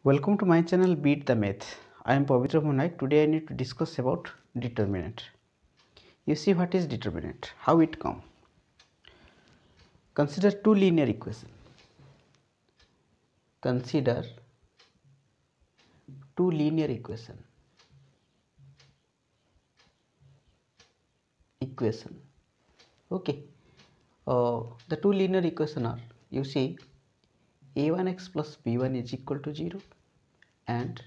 Welcome to my channel Beat the Math. I am Pavitra Monaik. Today I need to discuss about determinant. You see what is determinant, how it come. Consider two linear equation. Consider two linear equation. Okay. The two linear equation are, you see, a1x plus b1 is equal to 0 and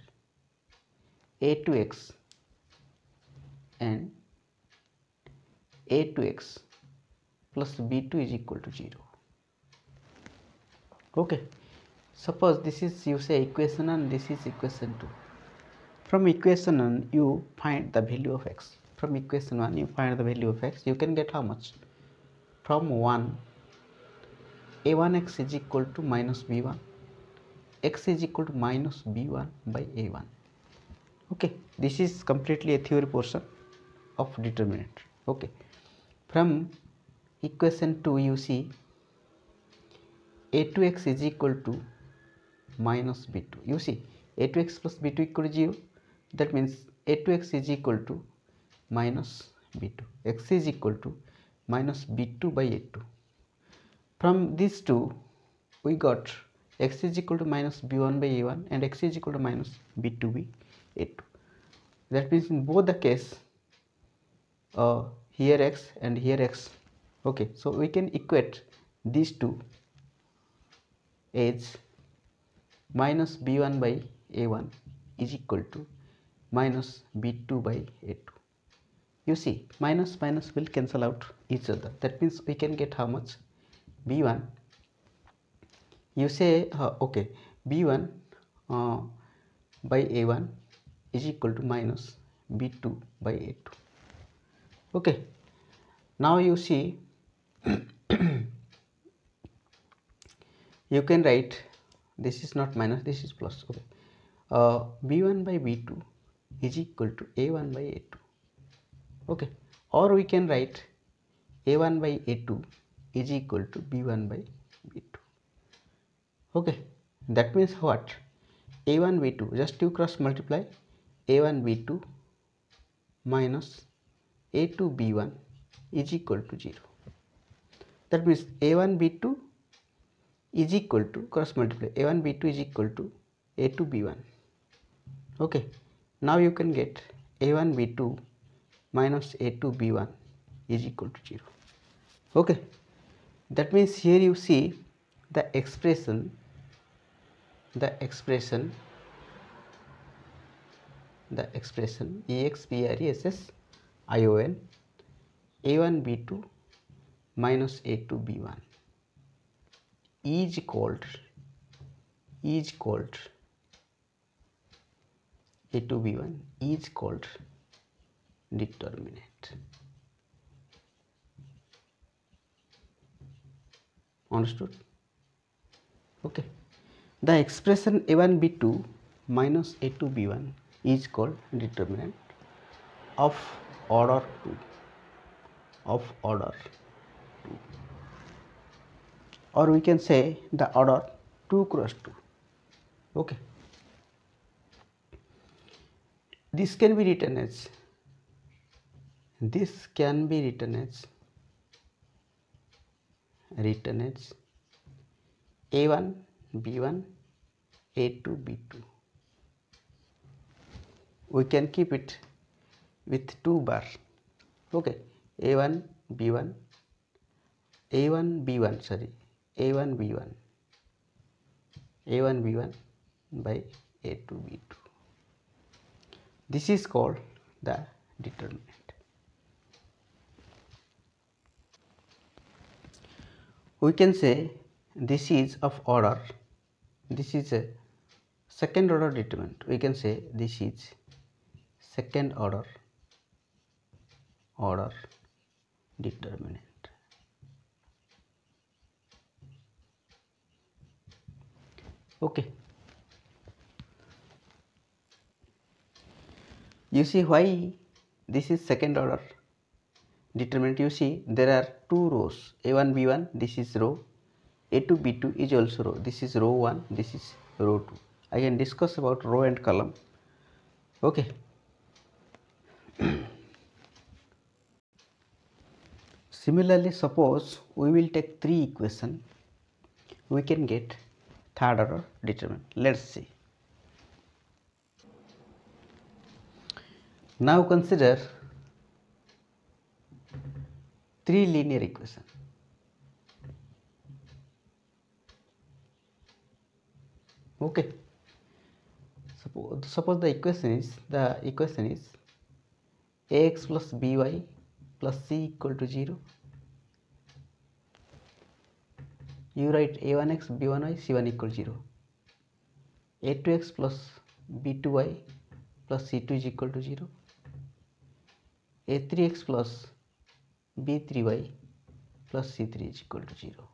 a2x and a2x plus b2 is equal to 0. Okay, suppose this is, you say, equation 1 and this is equation 2. From equation 1 you find the value of x. From equation 1 you find the value of x. You can get how much? From 1, a1x is equal to minus b1, x is equal to minus b1 by a1. Okay, this is completely a theory portion of determinant. Okay, from equation 2 you see a2x is equal to minus b2. You see a2x plus b2 equal to 0. That means a2x is equal to minus b2. X is equal to minus b2 by a2. From these two we got x is equal to minus b1 by a1 and x is equal to minus b2 by a2. That means in both the case here x and here x. Okay, so we can equate these two as minus b1 by a1 is equal to minus b2 by a2. You see, minus minus will cancel out each other. That means we can get how much? b1, you say okay, b1 by a1 is equal to minus b2 by a2. Okay, now you see you can write, this is not minus, this is plus. Okay, b1 by b2 is equal to a1 by a2. Okay, or we can write a1 by a2 is equal to b1 by b2. Okay, that means what? a1 b2, just you cross multiply a1 b2 minus a2 b1 is equal to 0. That means a1 b2 is equal to, cross multiply, a1 b2 is equal to a2 b1. Okay, now you can get a1 b2 minus a2 b1 is equal to 0. Okay, that means here you see the expression express ion a1 b2 minus a2 b1 is called a2 b1 is called determinant. Understood? Okay, the expression a1 b2 minus a2 b1 is called determinant of order 2, or we can say the order 2 cross 2. Okay, this can be written as a1 b1 a2 b2. We can keep it with 2 bar. Okay, a1 b1 by a2 b2. This is called the determinant. We can say this is of order, this is a second order determinant. We can say this is second order determinant. Okay, you see why this is second order determinant. You see there are two rows, a1 b1, this is row, a2 b2 is also row, this is row 1, this is row 2. I can discuss about row and column. Okay. Similarly, suppose we will take three equations, we can get third order determinant. Let's see. Now consider three linear equations. Okay. Suppose the equation is ax plus by plus c equal to 0. You write a1x, b1y, c1 equal to 0. a2x plus b2y plus c2 is equal to 0. a3x plus b3y plus c3 is equal to 0.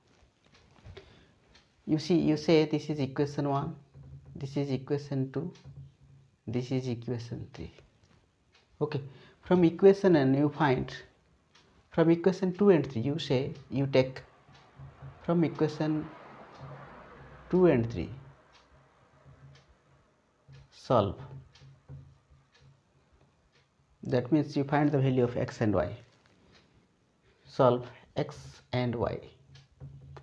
You say this is equation 1, this is equation 2, this is equation 3. Okay, from equation and you find, from equation 2 and 3 you say you take from equation 2 and 3 solve. That means you find the value of x and y. Solve x and y.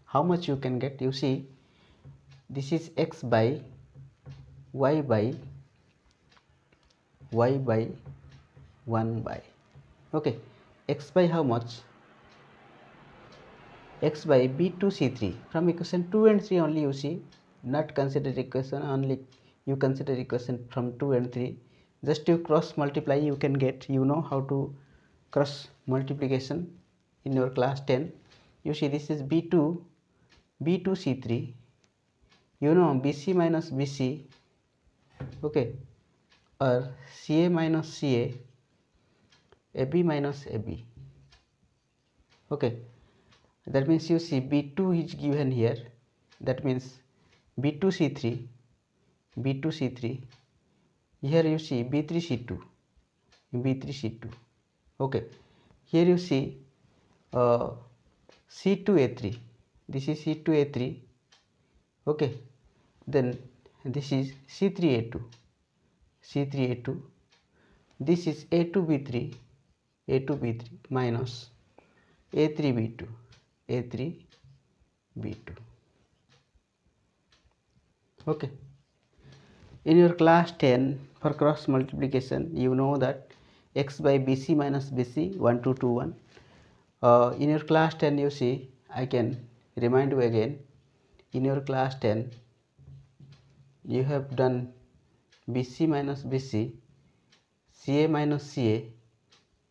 How much you can get? You see, this is x by y by 1 by. Okay, x by how much? X by b2c3. From equation 2 and 3 only you see, not consider equation, only you consider equation from 2 and 3. Just you cross multiply, you can get, you know how to cross multiplication in your class 10. You see this is b2c3, you know bc minus bc, okay, or ca minus ca, ab minus ab. Okay, that means you see b2 is given here, that means b2c3, here you see b3c2, okay, here you see c2a3, this is c2a3, okay, then this is c3a2, this is a2b3 minus a3b2, okay. In your class 10 for cross multiplication, you know that x by bc minus bc 1 to 2 1. In your class 10 you see, I can remind you again, in your class 10 you have done bc minus bc, ca minus ca,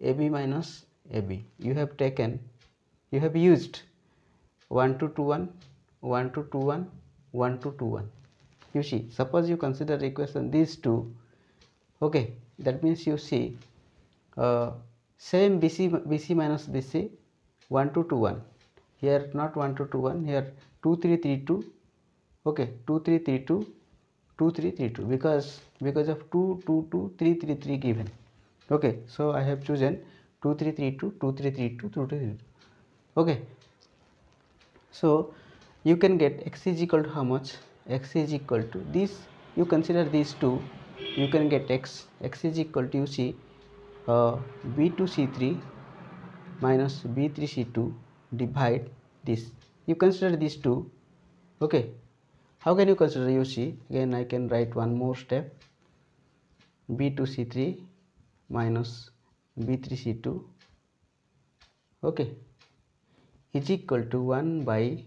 ab minus ab. You have taken, you have used 1 to 2 1, 1 to 2 1, 1 to 2 1. You see, suppose you consider equation these two, okay, that means you see same bc minus bc 1 to 2 1, here not 1 to 2 1, here 2 3 3 2, okay, 2 3 3 2, 2 3 3 2, because of 2 2 2 3 3 3 given, okay, so I have chosen 2 3 3 2, 2 3 3 2, 2 3 3 2, okay. So you can get x is equal to how much? X is equal to this, you consider these two, you can get x is equal to, you see, b2c3 minus b3c2 divide this, you consider these two, okay. How can you consider? You see, again I can write one more step, b2c3 minus b3c2, okay, is equal to 1 by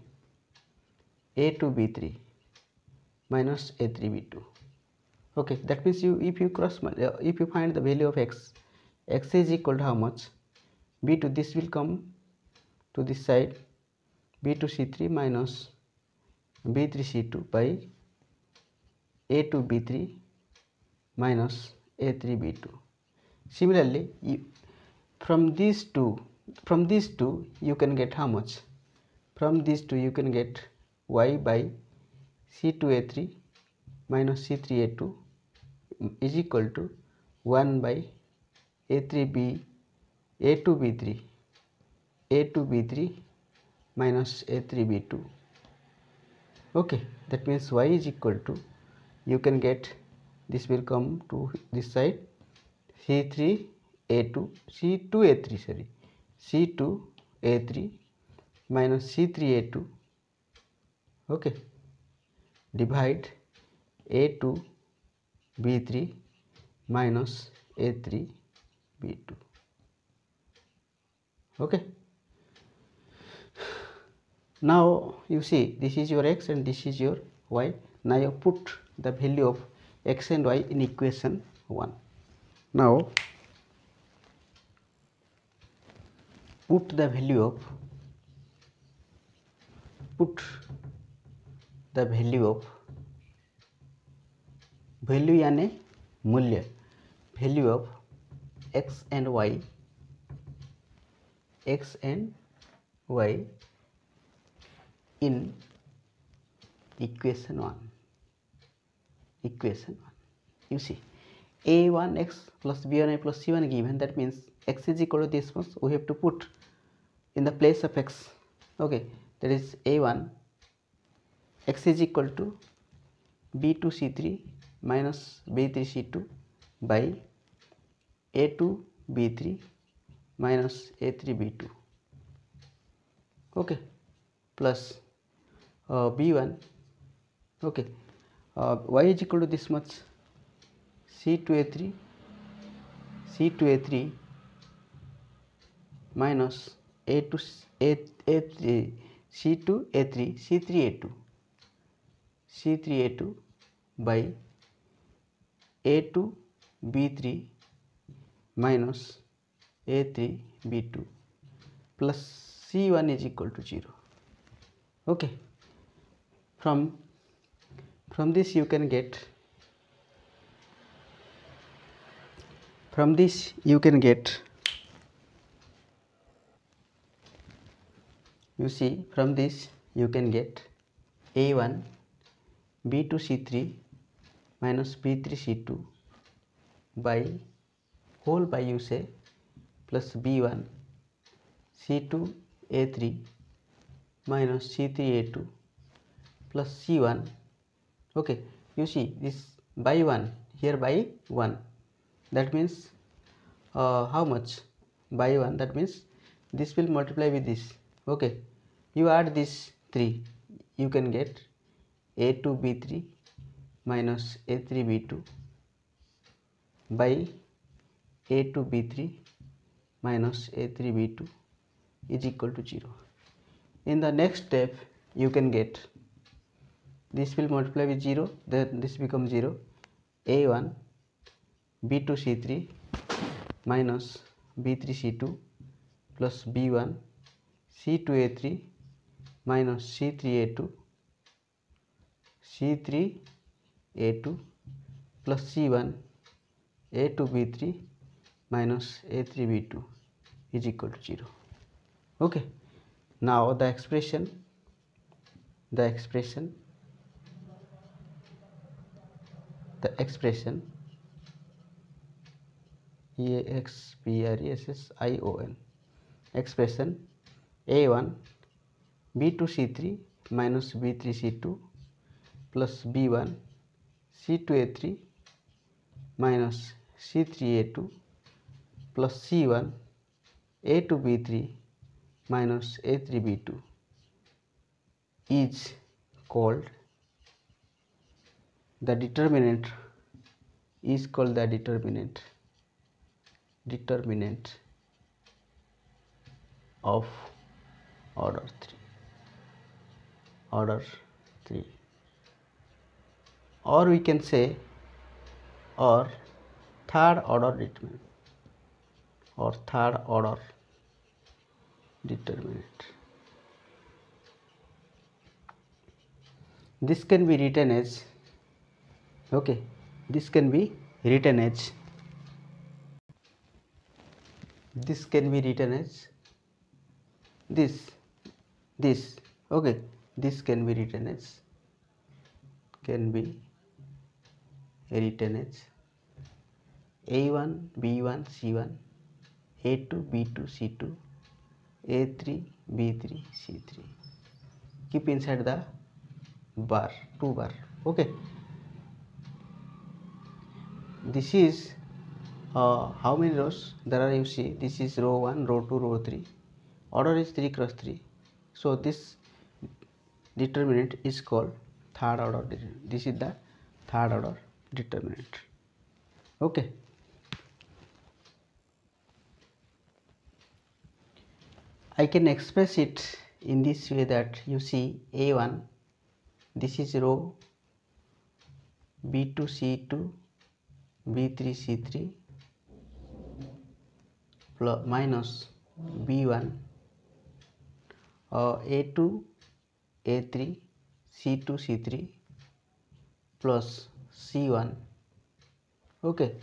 a2b3 minus a3b2, okay. That means you, if you if you find the value of x is equal to how much? b2, this will come to this side, b2c3 minus b3c2 by a2b3 minus a3b2. Similarly, from these two you can get how much? From these two you can get y by c2a3 minus c3a2 is equal to 1 by a2b3 minus a3b2, okay. That means y is equal to you can get this will come to this side, C3A2 C2A3 sorry C2A3 minus C3A2, okay, divide A2B3 minus A3B2, okay. Now you see this is your x and this is your y. Now you put the value of x and y in equation 1. Now put the value of value यानी मूल्य, value of x and y in equation 1. You see a1x plus b1y plus c1 given, that means x is equal to this much, we have to put in the place of x, okay, that is a1 x is equal to b2c3 minus b3c2 by a2b3 minus a3b2, okay, plus b1, okay, y is equal to this much, c2a3 minus a3 c3a2 by a2b3 minus a3b2 plus c1 is equal to 0, okay. From this you can get, you see, from this you can get a1 b2c3 minus b3c2 by whole by you say plus b1 c2a3 minus c3a2 plus c1, okay. You see this by 1 here by 1, that means how much by 1, that means this will multiply with this, okay. You add this 3, you can get a2b3 minus a3b2 by a2b3 minus a3b2 is equal to 0. In the next step you can get this will multiply with 0, then this becomes 0, a1 b2c3 minus b3c2 plus b1 c2a3 minus c3a2 plus c1 a2b3 minus a3b2 is equal to 0, okay. Now the expression EXPRESSION expression a1 b2c3 minus b3c2 plus b1 c2a3 minus c3a2 plus c1 a2b3 minus a3b2 is called the determinant of order 3, or we can say or third order determinant. This can be written as, okay, this can be written as this, okay, this can be written as a1 b1 c1 a2 b2 c2 a3 b3 c3, keep inside the bar, 2 bar, okay. this is how many rows there are. You see, this is row 1, row 2, row 3. Order is 3 cross 3. So this determinant is called third order determinant. This is the third order determinant. Okay. I can express it in this way that you see A1, this is row B2 C2 B3 C3 plus minus B1 A2 A3 C2 C3 plus C1, okay,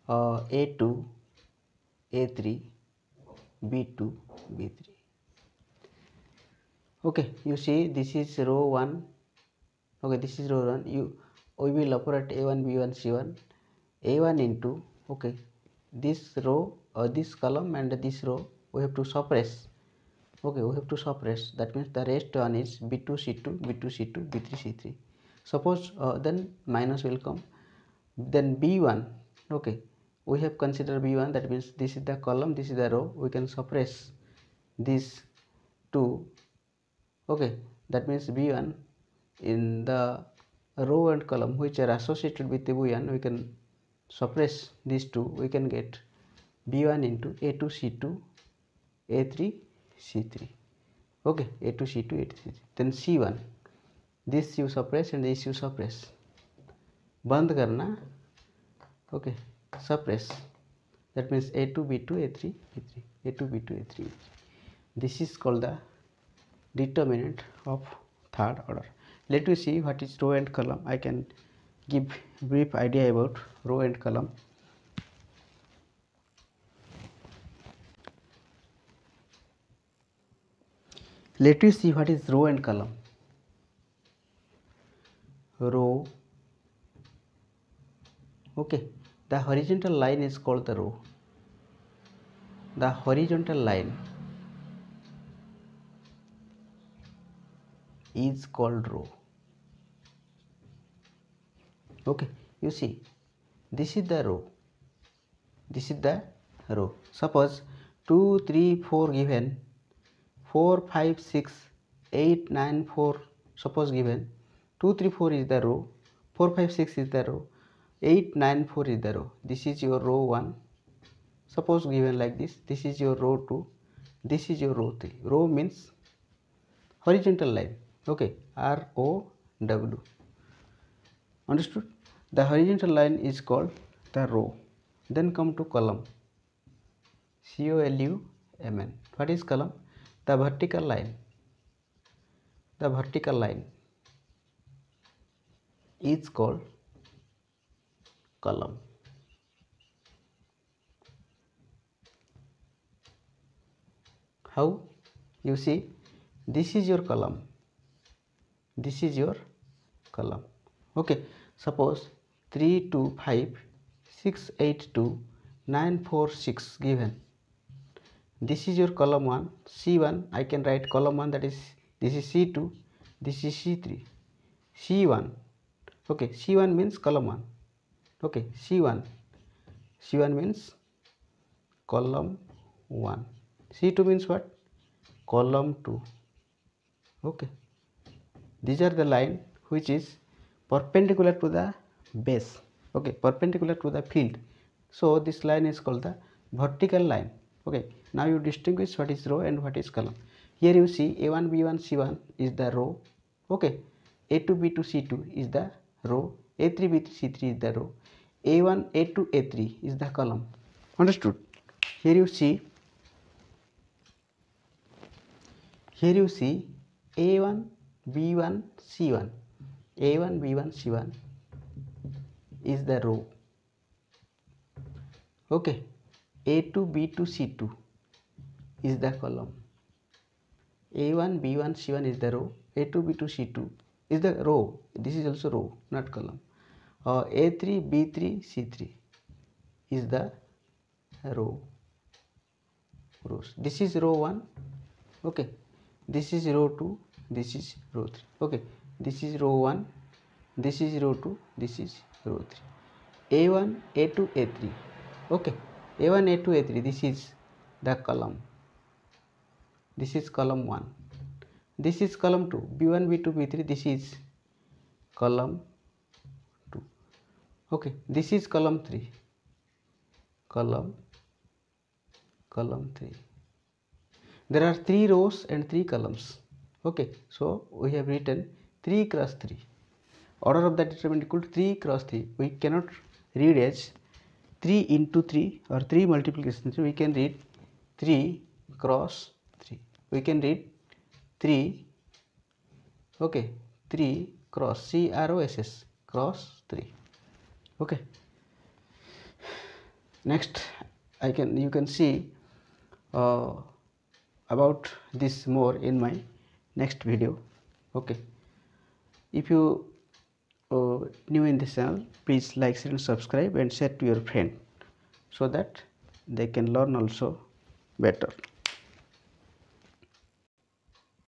A2 A3 B2 B3. Okay, you see this is row 1. Okay, this is row 1. We will operate A1 B1 C1 A1 into, okay, this row or this column and this row we have to suppress. Okay, we have to suppress. That means the rest one is B2 C2 B2 C2 B3 C3. Suppose then minus will come. Then B1, okay, we have considered B1. That means this is the column, this is the row. We can suppress these two. Okay, that means B1 in the row and column which are associated with the B1, we can suppress these two. We can get B1 into A2 C2 A3 C3. Okay, A2 C2 A3 C3. Then C1, this you suppress and this you suppress. बंद करना. Okay, suppress. That means A2 B2 A3 B3 A2 B2 A3 B3. This is called the determinant of third order. Let me see what is row and column. I can give brief idea about row and column. Let me see what is row and column. Row, okay, the horizontal line is called the row. The horizontal line is called row. Okay, you see, this is the row, this is the row. Suppose 2 3 4 given, 4 5 6 8 9 4 suppose given. 2 3 4 is the row, 4 5 6 is the row, 8 9 4 is the row. This is your row 1. Suppose given like this, this is your row 2, this is your row 3. Row means horizontal line. Okay, ROW. Understood? The horizontal line is called the row. Then come to column. COLUMN. What is column? The vertical line. The vertical line is called column. How? You see, this is your column, this is your column. Okay, suppose 3 2 5 6 8 2 9 4 6 given. This is your column 1. C1, I can write column 1, that is this is C2, this is C3. C1, okay, C1 means column 1. Okay, C1 means column 1. C2 means what? Column 2. Okay, these are the line which is perpendicular to the base. Okay, perpendicular to the field. So this line is called the vertical line. Okay, now you distinguish what is row and what is column. Here you see A1 B1 C1 is the row. Okay, A2 B2 C2 is the row, A3 B3 C3 is the row, A1 A2 A3 is the column. Understood? Here you see A1 B1 C1. A1 B1 C1 is the row. Okay, A2 B2 C2 is the column. A1 B1 C1 is the row, A2 B2 C2 is the row. This is also row, not column. A3 B3 C3 is the rows. This is row 1. Okay, this is row 2, this is row 3. Okay, this is row 1, this is row 2, this is row 3. A1, A2, A3. Okay, A1, A2, A3, this is the column. This is column 1. This is column 2. B1, B2, B3, this is column 2. Okay, this is column 3. Column 3. There are 3 rows and 3 columns. Okay, so we have written 3 cross 3. Order of the determinant equal to 3 cross 3. We cannot read as 3 into 3 or 3 multiplication 3. We can read 3 cross 3. We can read 3, okay, 3 cross CROSS, cross 3. Okay. Next, you can see about this more in my next video. Okay, if you new in this channel, please like, share and subscribe and share to your friend so that they can learn also better.